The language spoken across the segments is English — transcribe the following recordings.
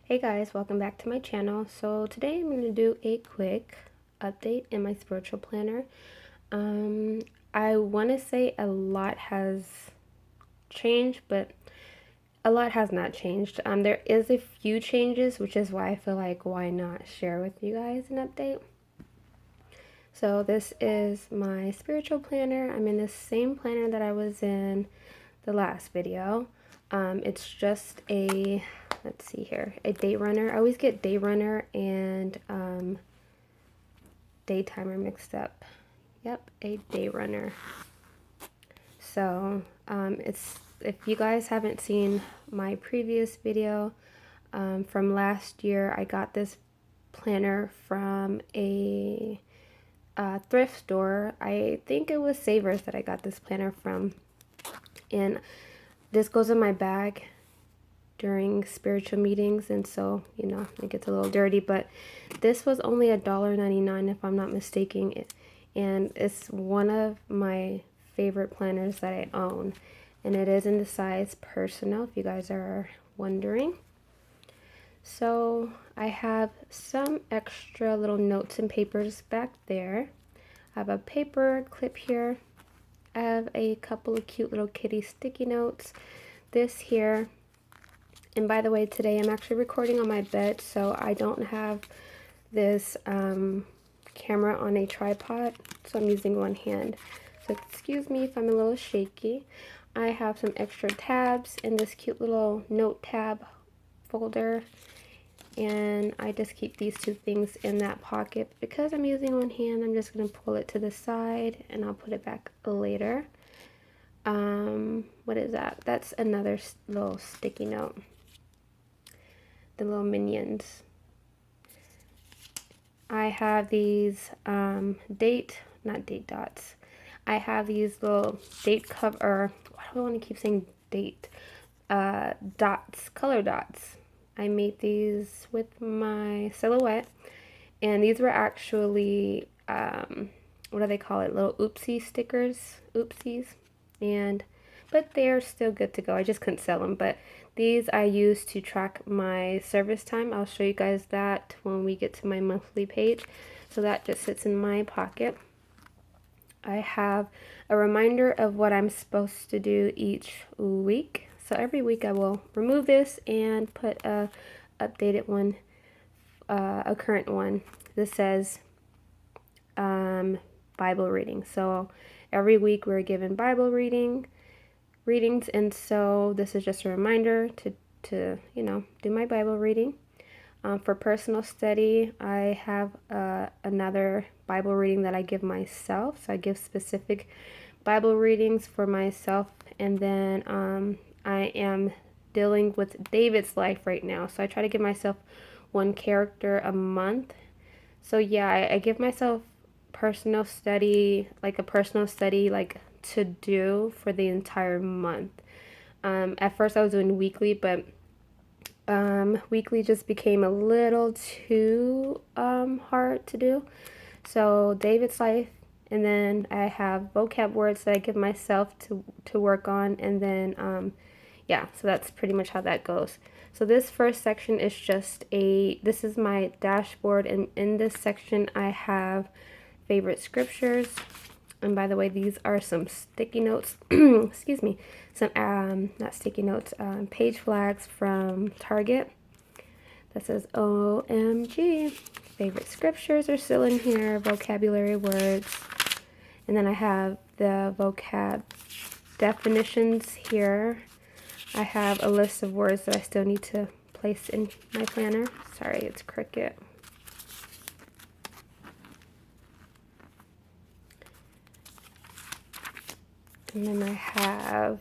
Hey guys, welcome back to my channel. So today I'm going to do a quick update in my spiritual planner. I want to say a lot has changed, but a lot has not changed. There is a few changes, which is why I feel like why not share with you guys an update. So this is my spiritual planner. I'm in the same planner that I was in the last video. It's just a, let's see here, a day runner. I always get day runner and day timer mixed up. Yep, a day runner. So it's, if you guys haven't seen my previous video from last year, I got this planner from a thrift store. I think it was Savers that I got this planner from, and this goes in my bag during spiritual meetings, and so it gets a little dirty, but this was only $1.99 if I'm not mistaken, and it's one of my favorite planners that I own, and it is in the size personal, if you guys are wondering. So I have some extra little notes and papers back there. I have a paper clip here. I have a couple of cute little kitty sticky notes. This here. And by the way, today I'm actually recording on my bed, so I don't have this camera on a tripod, so I'm using one hand. So excuse me if I'm a little shaky. I have some extra tabs in this cute little note tab folder, and I just keep these two things in that pocket. Because I'm using one hand, I'm just going to pull it to the side, and I'll put it back later. What is that? That's another little sticky note. The little minions. I have these not date dots. I have these little date cover, why do I want to keep saying date? Dots, color dots. I made these with my Silhouette, and these were actually, what do they call it? Little oopsie stickers, oopsies, but they're still good to go. I just couldn't sell them, but these I use to track my service time. I'll show you guys that when we get to my monthly page. So that just sits in my pocket. I have a reminder of what I'm supposed to do each week. So every week I will remove this and put a updated one, a current one. This says Bible reading. So every week we're given Bible readings, and so this is just a reminder to do my Bible reading. For personal study, I have another Bible reading that I give myself. So I give specific Bible readings for myself, and then I am dealing with David's life right now. So I try to give myself one character a month. So yeah, I give myself personal study, like a personal study, like to do for the entire month. At first I was doing weekly, but weekly just became a little too hard to do. So David's life, and then I have vocab words that I give myself to work on, and then yeah, so that's pretty much how that goes. So this first section is just this is my dashboard, and in this section I have favorite scriptures. And by the way, these are some sticky notes, excuse me, some, not sticky notes, page flags from Target that says OMG. Favorite scriptures are still in here, vocabulary words. And then I have the vocab definitions here. I have a list of words that I still need to place in my planner. Sorry, it's Cricut. And then I have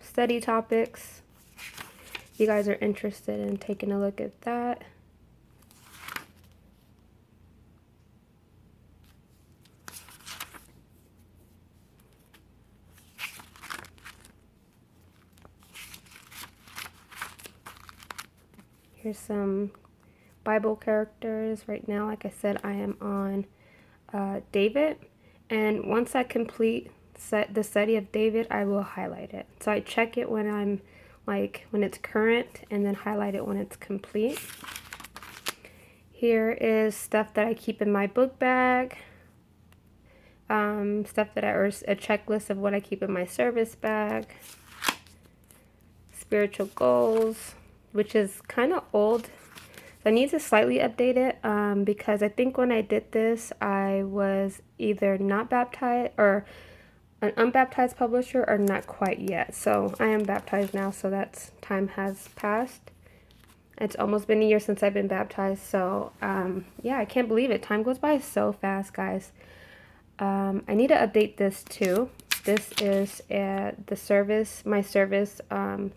study topics. If you guys are interested in taking a look at that. Here's some Bible characters. Right now, like I said, I am on David. And once I complete the study of David, I will highlight it. So I check it when I'm like when it's current, and then highlight it when it's complete. Here is stuff that I keep in my book bag. Stuff that or a checklist of what I keep in my service bag. Spiritual goals, which is kind of old. I need to slightly update it because I think when I did this, I was either not baptized or an unbaptized publisher or not quite yet. So I am baptized now, so that's time has passed. It's almost been a year since I've been baptized. So yeah, I can't believe it. Time goes by so fast, guys. I need to update this too. This is the service, my service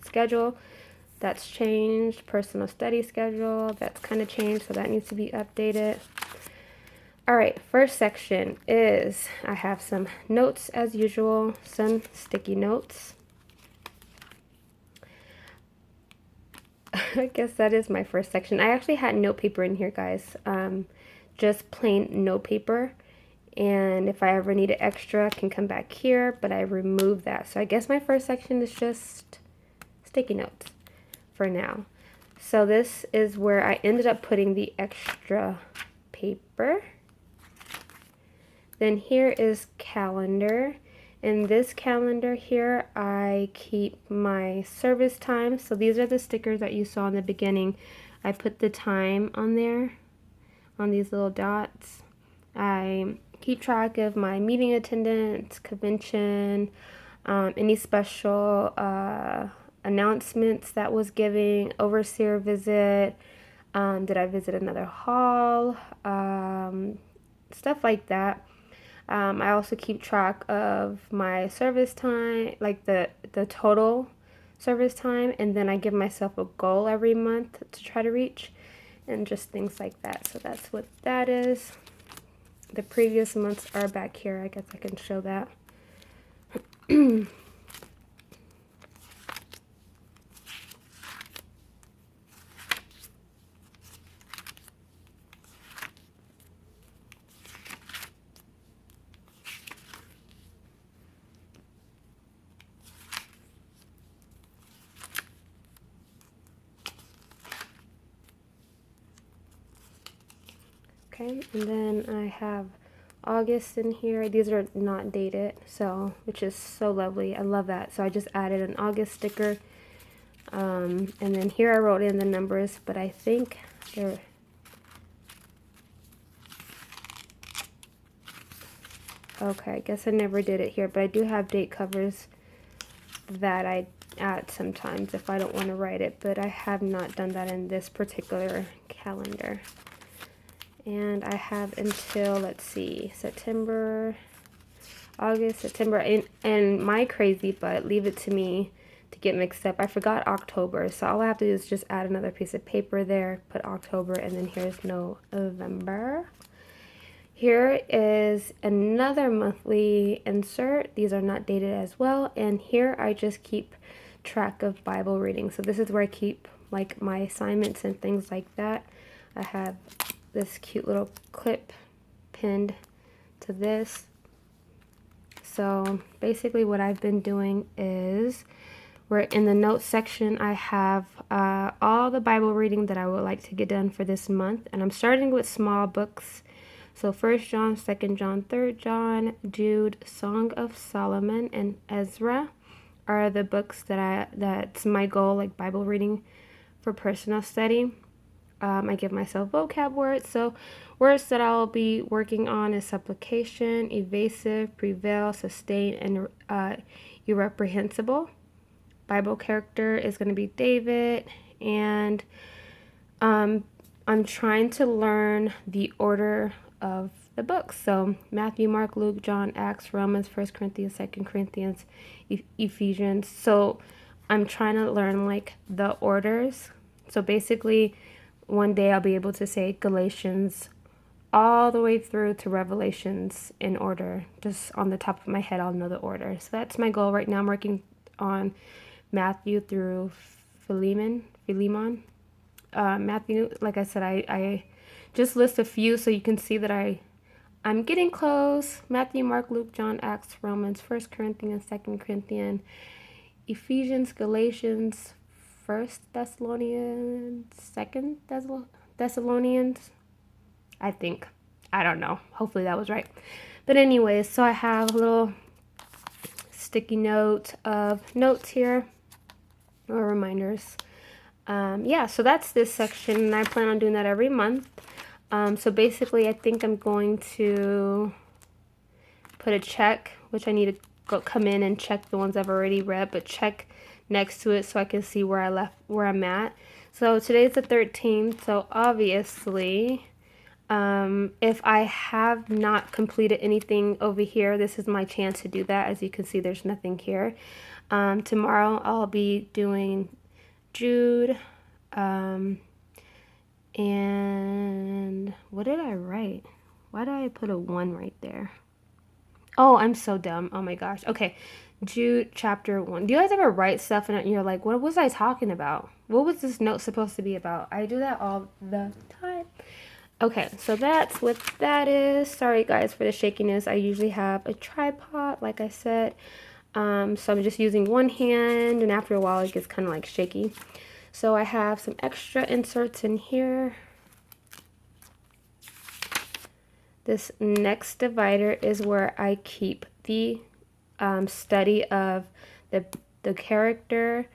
schedule. That's changed. Personal study schedule, that's kind of changed, so that needs to be updated. All right, first section is I have some notes as usual, some sticky notes. I guess that is my first section. I actually had note paper in here, guys, just plain note paper. And if I ever need an extra, I can come back here, but I removed that. So I guess my first section is just sticky notes for now. So this is where I ended up putting the extra paper. Then here is calendar. In this calendar here, I keep my service time. So these are the stickers that you saw in the beginning. I put the time on there, on these little dots. I keep track of my meeting attendance, convention, any special announcements that was giving, overseer visit, did I visit another hall, stuff like that. I also keep track of my service time, like the total service time, and then I give myself a goal every month to try to reach, and just things like that. So that's what that is. The previous months are back here. I guess I can show that. Okay, and then I have August in here. These are not dated, so which is so lovely. I love that. So I just added an August sticker. And then here I wrote in the numbers, but I think they're... Okay, I guess I never did it here, but I do have date covers that I add sometimes if I don't want to write it, but I have not done that in this particular calendar. And I have until, let's see, September, August, September, and my crazy butt, leave it to me to get mixed up. I forgot October, so all I have to do is just add another piece of paper there, put October, and then here's November. Here is another monthly insert. These are not dated as well, and here I just keep track of Bible reading. So this is where I keep like my assignments and things like that. I have this cute little clip pinned to this. So basically what I've been doing is, where in the notes section I have all the Bible reading that I would like to get done for this month, and I'm starting with small books. So 1 John, 2 John, 3 John, Jude, Song of Solomon, and Ezra are the books that's my goal, like Bible reading for personal study. I give myself vocab words. So words that I'll be working on is supplication, evasive, prevail, sustain, and irreprehensible. Bible character is going to be David, and I'm trying to learn the order of the books. So Matthew, Mark, Luke, John, Acts, Romans, 1 Corinthians, 2 Corinthians, Ephesians. So I'm trying to learn like the orders. So basically one day I'll be able to say Galatians all the way through to Revelations in order. Just on the top of my head, I'll know the order. So that's my goal right now. I'm working on Matthew through Philemon. Matthew, like I said, I just list a few so you can see that I'm getting close. Matthew, Mark, Luke, John, Acts, Romans, 1 Corinthians, 2 Corinthians, Ephesians, Galatians, First Thessalonians, Second Thessalonians, I think. I don't know. Hopefully that was right. But anyways, so I have a little sticky note of notes here, or reminders. Yeah, so that's this section, and I plan on doing that every month. So basically, I think I'm going to put a check, which I need to come in and check the ones I've already read, but check next to it so I can see where I'm at. So today's the 13th, so obviously, if I have not completed anything over here, this is my chance to do that. As you can see, there's nothing here. Tomorrow I'll be doing Jude, and what did I write? Why did I put a 1 right there? Oh, I'm so dumb. Oh my gosh. Okay. Jude chapter 1. Do you guys ever write stuff and you're like, what was I talking about? What was this note supposed to be about? I do that all the time. Okay, so that's what that is. Sorry guys for the shakiness. I usually have a tripod, like I said. So I'm just using one hand, and after a while it gets kind of like shaky. So I have some extra inserts in here. This next divider is where I keep the study of the character,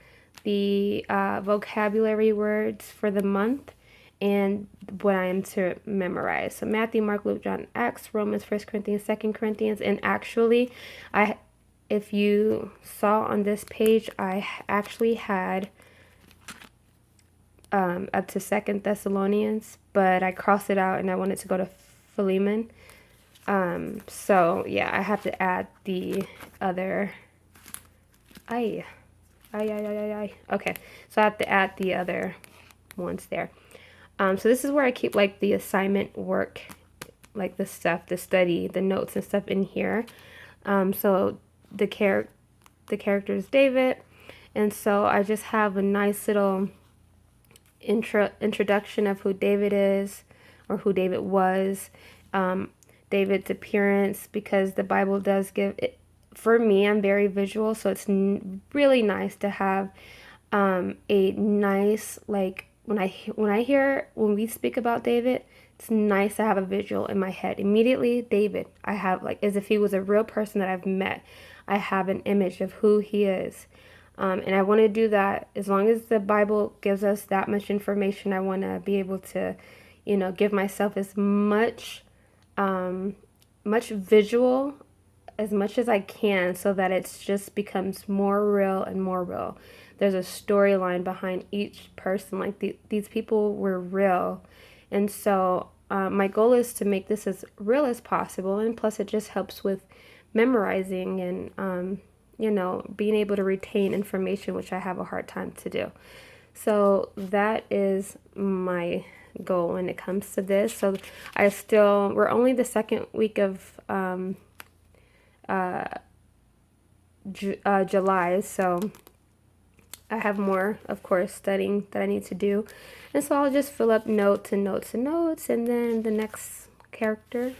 the vocabulary words for the month, and what I am to memorize. So Matthew, Mark, Luke, John, Acts, Romans, 1 Corinthians, 2 Corinthians, and actually, if you saw on this page, I actually had up to 2 Thessalonians, but I crossed it out and I wanted to go to Philemon. So yeah, I have to add the other. Okay, so I have to add the other ones there. So this is where I keep like the assignment work, like the stuff, the study, the notes and stuff in here. So the character is David, and so I just have a nice little introduction of who David is, or who David was, David's appearance, because the Bible does give it. For me, I'm very visual, so it's really nice to have a nice, like when we speak about David, it's nice to have a visual in my head. Immediately, David, I have like as if he was a real person that I've met. I have an image of who he is. And I want to do that as long as the Bible gives us that much information. I want to be able to, give myself as much visual as much as I can, so that it just becomes more real and more real. There's a storyline behind each person. Like these people were real. And so my goal is to make this as real as possible. And plus it just helps with memorizing and, being able to retain information, which I have a hard time to do. So that is my goal when it comes to this. So we're only the second week of July, so I have more, of course, studying that I need to do. And so I'll just fill up notes and notes and notes, and then the next character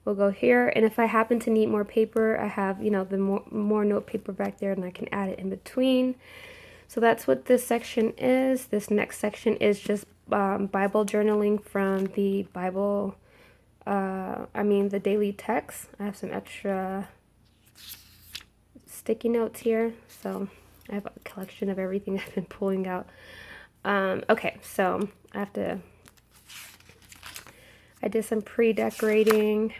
will go here. And if I happen to need more paper, I have, the more note paper back there, and I can add it in between. So that's what this section is. This next section is just Bible journaling from the Bible, the daily text. I have some extra sticky notes here. So I have a collection of everything I've been pulling out. Okay, so I did some pre-decorating.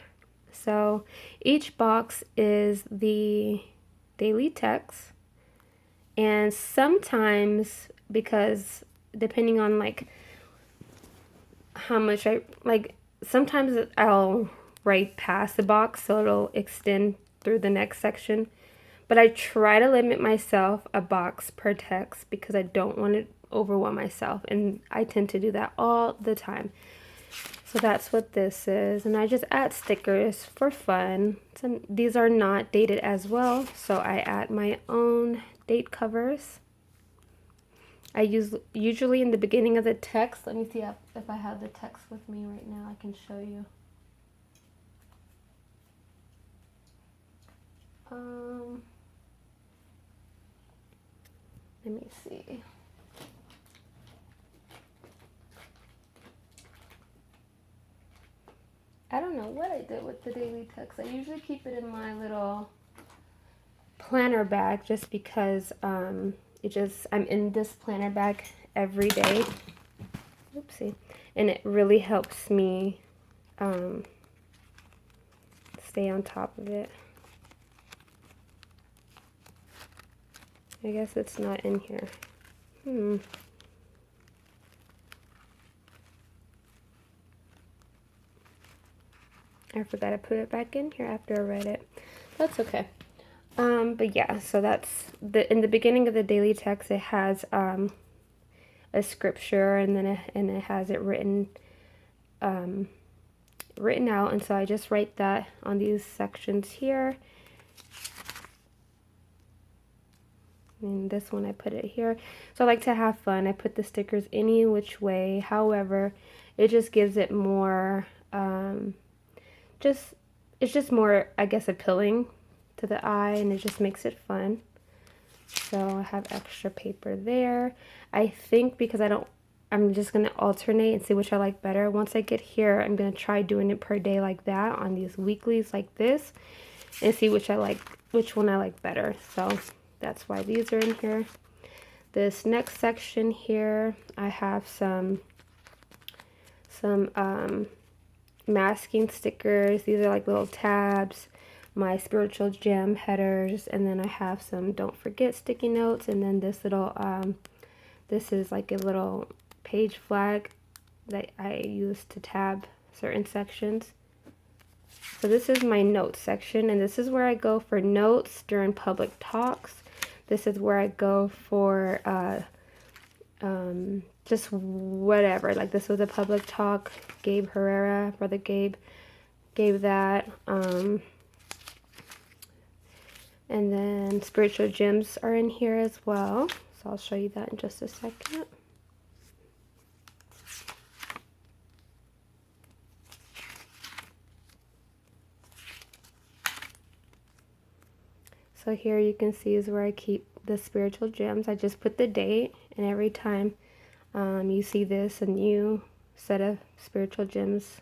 So each box is the daily text. And sometimes, because depending on like how much sometimes I'll write past the box, so it'll extend through the next section. But I try to limit myself a box per text because I don't want to overwhelm myself. And I tend to do that all the time. So that's what this is. And I just add stickers for fun. So these are not dated as well, so I add my own date covers. I usually in the beginning of the text. Let me see if I have the text with me right now. I can show you. Let me see. don't know what I did with the daily text. I usually keep it in my little planner bag just because I'm in this planner bag every day. Oopsie. And it really helps me stay on top of it. I guess it's not in here. I forgot to put it back in here after I read it. That's okay. But yeah, so that's in the beginning of the daily text, it has a scripture, and then it has it written out, and so I just write that on these sections here. And this one I put it here. So I like to have fun. I put the stickers any which way. However, it just gives it more it's just more, I guess, appealing to the eye, and it just makes it fun. So I have extra paper there. I think because I'm just going to alternate and see which I like better. Once I get here, I'm going to try doing it per day like that on these weeklies like this and see which one I like better. So that's why these are in here. This next section here, I have some masking stickers. These are like little tabs, my spiritual gem headers, and then I have some don't forget sticky notes, and then this little this is like a little page flag that I use to tab certain sections. So this is my notes section, and this is where I go for notes during public talks. This is where I go for just whatever. Like this was a public talk. Gabe Herrera, Brother Gabe, gave that. And then spiritual gems are in here as well. So I'll show you that in just a second. So here you can see is where I keep the spiritual gems. I just put the date, and every time you see this, a new set of spiritual gems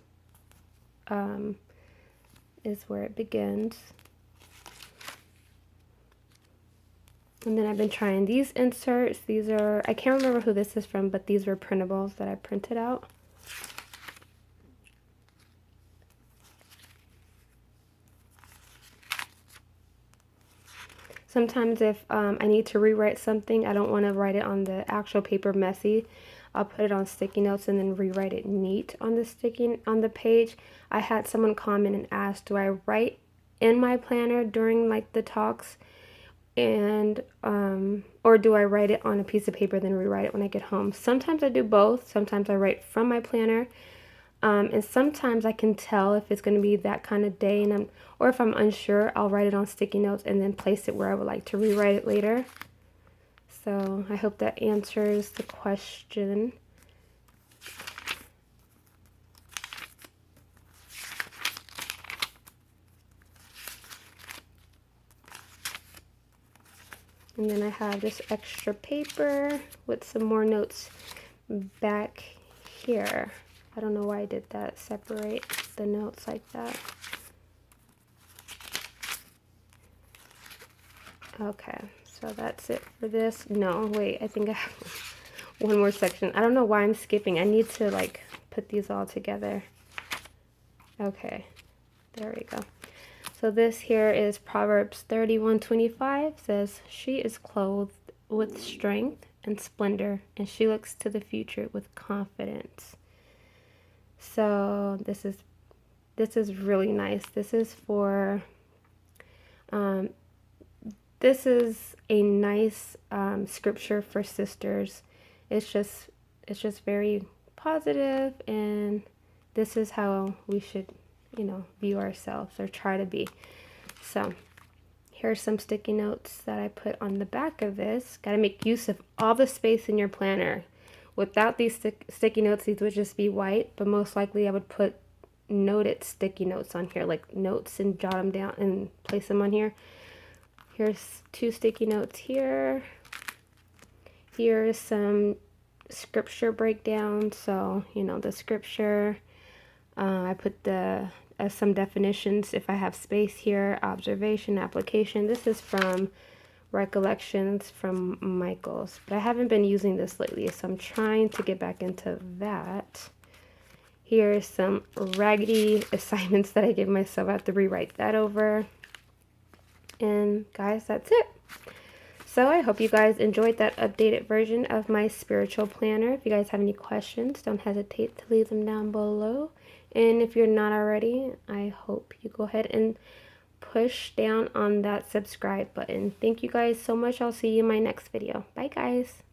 is where it begins. And then I've been trying these inserts. These are, I can't remember who this is from, but these were printables that I printed out. Sometimes if I need to rewrite something, I don't want to write it on the actual paper messy. I'll put it on sticky notes and then rewrite it neat on the page. I had someone comment and ask, do I write in my planner during like the talks, and or do I write it on a piece of paper then rewrite it when I get home? Sometimes I do both. Sometimes I write from my planner. And sometimes I can tell if it's going to be that kind of day, or if I'm unsure, I'll write it on sticky notes and then place it where I would like to rewrite it later. So I hope that answers the question. And then I have this extra paper with some more notes back here. I don't know why I did that, separate the notes like that. Okay, so that's it for this. No, wait, I think I have one more section. I don't know why I'm skipping. I need to like put these all together. Okay, there we go. So this here is Proverbs 31:25, says, she is clothed with strength and splendor, and she looks to the future with confidence. So this is really nice. This is for this is a nice scripture for sisters. It's just very positive, and this is how we should, view ourselves or try to be. So here's some sticky notes that I put on the back of this. Got to make use of all the space in your planner. Without these sticky notes, these would just be white, but most likely I would put noted sticky notes on here, like notes, and jot them down and place them on here. Here's 2 sticky notes here. Here's some scripture breakdown. So, the scripture. I put the some definitions if I have space here. Observation, application. This is from Recollections from Michaels, but I haven't been using this lately, so I'm trying to get back into that. Here's some raggedy assignments that I gave myself. I have to rewrite that over. And guys, that's it. So I hope you guys enjoyed that updated version of my spiritual planner. If you guys have any questions, don't hesitate to leave them down below. And if you're not already, I hope you go ahead and push down on that subscribe button. Thank you guys so much. I'll see you in my next video. Bye guys.